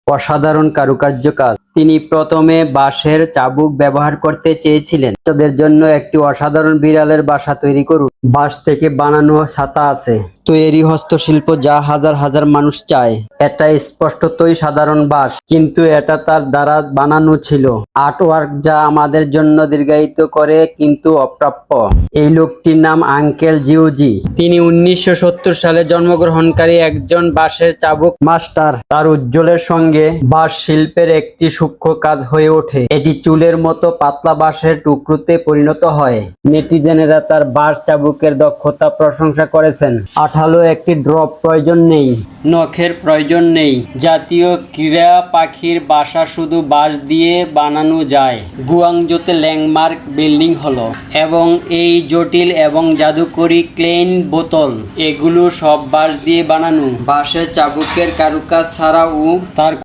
অসাধারণ কারুকার্য কাজ। তিনি প্রথমে বাঁশের চাবুক ব্যবহার করতে চেয়েছিলেন। বাচ্চাদের জন্য একটি অসাধারণ বিড়ালের বাসা তৈরি করুন। বাঁশ থেকে বানানো ছাতা আছে, তৈরি হস্তশিল্প যা হাজার হাজার মানুষ চায়। এটা স্পষ্টতই সাধারণ বাঁশ, কিন্তু এটা তার দ্বারা বানানো ছিল। আর্টওয়ার্ক যা আমাদের জন্য দীর্ঘায়িত করে কিন্তু অপ্রাপ্য। এই লোকটির নাম আঙ্কেল জিওজি। তিনি 1970 সালে জন্মগ্রহণকারী একজন বাঁশের চাবুক মাস্টার। তার উজ্জ্বলের সঙ্গে বাঁশ শিল্পের একটি সূক্ষ্ম কাজ হয়ে ওঠে। এটি চুলের মতো পাতলা বাঁশের টুকরোতে পরিণত হয়। নেটিজেনেরা তার বাঁশ চাবুকের দক্ষতা প্রশংসা করেছেন। আঠালো একটি ড্রপ প্রয়োজন নেই, নখের প্রয়োজন নেই। জাতীয় ক্রীড়া পাখির বাসা শুধু বাঁশ দিয়ে বানানো যায়। গুয়াংজোতে ল্যান্ডমার্ক বিল্ডিং হলো এবং এই জটিল এবং জাদুকরী ক্লেইন বোতল, এগুলো সব বাঁশ দিয়ে বানানো। বাঁশের চাবুকের কারুকাজ ছাড়াও তার